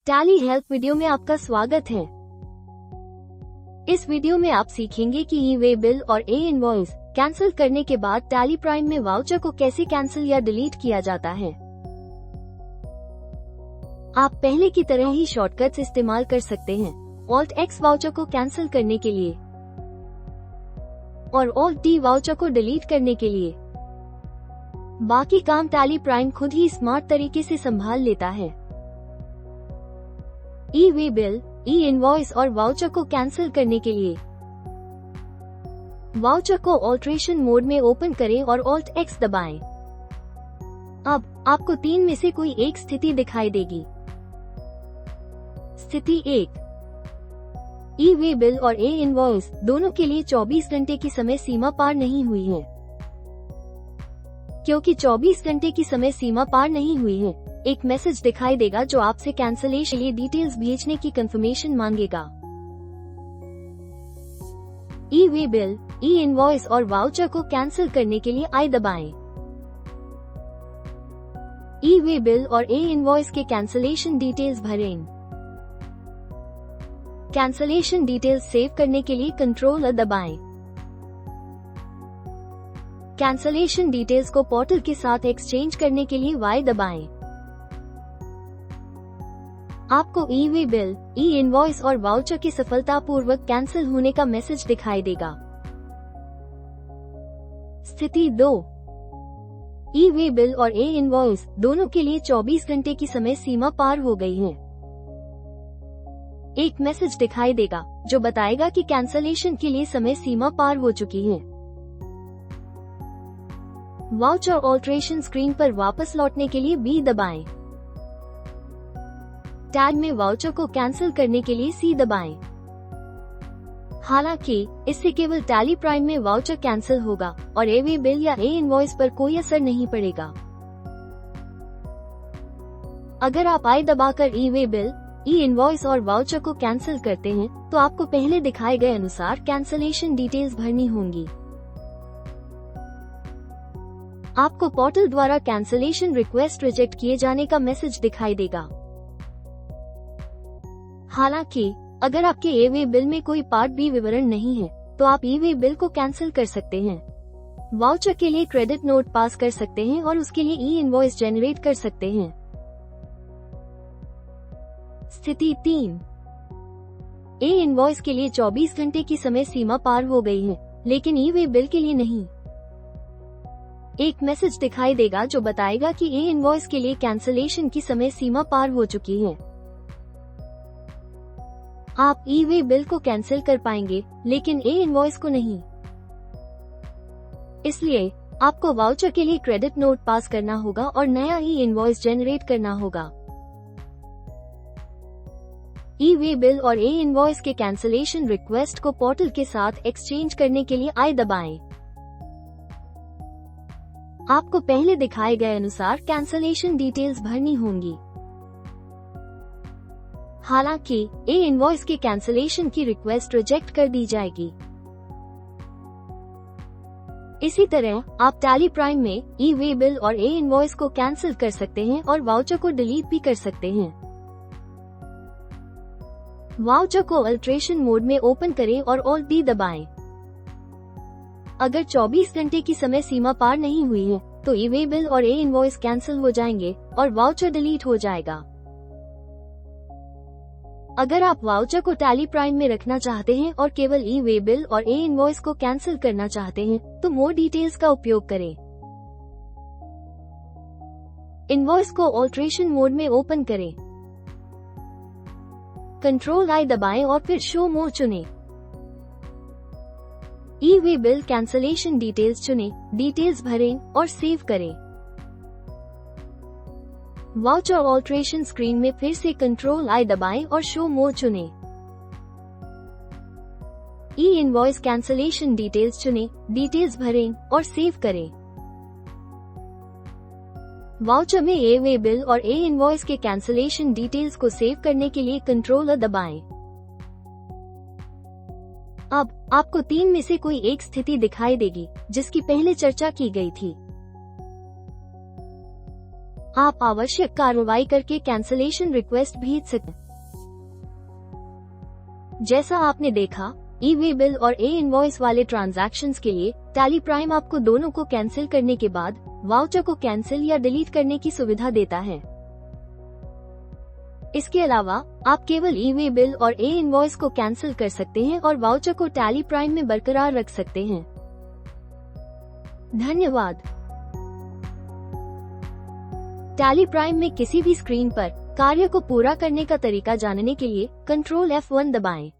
Tally help video में आपका स्वागत है। इस वीडियो में आप सीखेंगे कि ई-वे बिल और ई-इनवॉइस कैंसिल करने के बाद टैली प्राइम में वाउचर को कैसे कैंसिल या डिलीट किया जाता है। आप पहले की तरह ही शॉर्टकट्स इस्तेमाल कर सकते हैं Alt X वाउचर को कैंसिल करने के लिए और Alt D वाउचर को डिलीट करने के लिए। बाकी काम टैली प्राइम खुद ही स्मार्ट तरीके से संभाल लेता है। ई-वे बिल, ई-इनवॉइस और वाउचर को कैंसिल करने के लिए वाउचर को ऑल्ट्रेशन मोड में ओपन करें और Alt X दबाएं। अब आपको तीन में से कोई एक स्थिति दिखाई देगी। स्थिति 1, ई-वे बिल और ई-इनवॉइस दोनों के लिए 24 घंटे की समय सीमा पार नहीं हुई है। क्योंकि 24 घंटे की समय सीमा पार नहीं हुई है, एक मैसेज दिखाई देगा जो आपसे कैंसिलेशन के लिए डिटेल्स भेजने की कंफर्मेशन मांगेगा। ई-वे बिल, ई-इनवॉइस और वाउचर को कैंसिल करने के लिए I दबाएं। ई-वे बिल और ई-इनवॉइस के कैंसिलेशन डिटेल्स भरें। कैंसिलेशन डिटेल्स सेव करने के लिए Ctrl दबाएं। कैंसिलेशन डिटेल्स को पोर्टल के साथ एक्सचेंज करने के लिए Y दबाएं। आपको ई-वे बिल, ई-इनवॉइस और वाउचर के सफलतापूर्वक कैंसिल होने का मैसेज दिखाई देगा। स्थिति 2, ई-वे बिल और ई-इनवॉइस दोनों के लिए 24 घंटे की समय सीमा पार हो गई है। एक मैसेज दिखाई देगा जो बताएगा कि कैंसिलेशन के लिए समय सीमा पार हो चुकी है। वाउचर ऑल्ट्रेशन स्क्रीन पर वापस लौटने के लिए B दबाएं। टैग में वाउचर को कैंसिल करने के लिए C दबाएं। हालांकि इससे केवल टैली प्राइम में वाउचर कैंसिल होगा और ई-वे बिल या ई-इनवॉइस पर कोई असर नहीं पड़ेगा। अगर आप I दबाकर ई-वे बिल, ई-इनवॉइस और वाउचर को कैंसिल करते हैं तो आपको पहले दिखाए गए अनुसार कैंसिलेशन डिटेल्स भरनी होंगी। आपको पोर्टल द्वारा कैंसिलेशन रिक्वेस्ट रिजेक्ट किए जाने का मैसेज दिखाई देगा। हालांकि अगर आपके ई-वे बिल में कोई पार्ट बी विवरण नहीं है तो आप ई-वे बिल को कैंसिल कर सकते हैं। वाउचर के लिए क्रेडिट नोट पास कर सकते हैं और उसके लिए ई-इनवॉइस जेनरेट कर सकते हैं। स्थिति 3, ई-इनवॉइस के लिए 24 घंटे की समय सीमा पार हो गई है, लेकिन ई-वे बिल के लिए नहीं। एक मैसेज दिखाई देगा जो बताएगा कि ई-इनवॉइस के लिए कैंसिलेशन की समय सीमा पार हो चुकी है। आप ई-वे बिल को कैंसिल कर पाएंगे लेकिन ई-इनवॉइस को नहीं। इसलिए आपको वाउचर के लिए क्रेडिट नोट पास करना होगा और नया ई-इनवॉइस जेनरेट करना होगा। ई-वे बिल और ई-इनवॉइस के कैंसिलेशन रिक्वेस्ट को पोर्टल के साथ एक्सचेंज करने के लिए I दबाएं। आपको पहले दिखाए गए अनुसार कैंसिलेशन डिटेल्स भरनी होंगी। हालांकि ई-इनवॉइस के कैंसिलेशन की रिक्वेस्ट रिजेक्ट कर दी जाएगी। इसी तरह आप टैली प्राइम में ई-वे बिल और ई-इनवॉइस को कैंसिल कर सकते हैं और वाउचर को डिलीट भी कर सकते हैं। वाउचर को ऑल्ट्रेशन मोड में ओपन करें और Alt D दबाएं। अगर 24 घंटे की समय सीमा पार नहीं हुई है तो ई-वे बिल और ई-इनवॉइस कैंसिल हो जाएंगे और वाउचर डिलीट हो जाएगा। अगर आप वाउचर को टैली प्राइम में रखना चाहते हैं और केवल ई-वे बिल और ई-इनवॉइस को कैंसिल करना चाहते हैं तो मोर डिटेल्स का उपयोग करें। इनवॉइस को ऑल्ट्रेशन मोड में ओपन करें। Ctrl I दबाएं और फिर शो मोर चुनें। ई-वे बिल कैंसिलेशन डिटेल्स चुनें, डिटेल्स भरें और सेव करें। वाउचर ऑल्ट्रेशन स्क्रीन में फिर से Ctrl I दबाएं और शो मोर चुनें। ई-इनवॉइस कैंसिलेशन डिटेल्स चुनें, डिटेल्स भरें और सेव करें। वाउचर में ई-वे बिल और ई-इनवॉइस के कैंसिलेशन डिटेल्स को सेव करने के लिए Ctrl दबाएं। अब आपको तीन में से कोई एक स्थिति दिखाई देगी जिसकी पहले चर्चा की गई थी। आप आवश्यक कार्रवाई करके कैंसलेशन रिक्वेस्ट भेज सकते हैं। जैसा आपने देखा, ई-वे बिल और e-इनवॉइस वाले ट्रांजैक्शंस के लिए टैली प्राइम आपको दोनों को कैंसिल करने के बाद वाउचर को कैंसिल या डिलीट करने की सुविधा देता है। इसके अलावा आप केवल ई-वे बिल और e-इनवॉइस को कैंसिल कर सकते हैं और वाउचर को टैली प्राइम में बरकरार रख सकते हैं। धन्यवाद। टैली प्राइम में किसी भी स्क्रीन पर कार्य को पूरा करने का तरीका जानने के लिए Ctrl F1 दबाएं।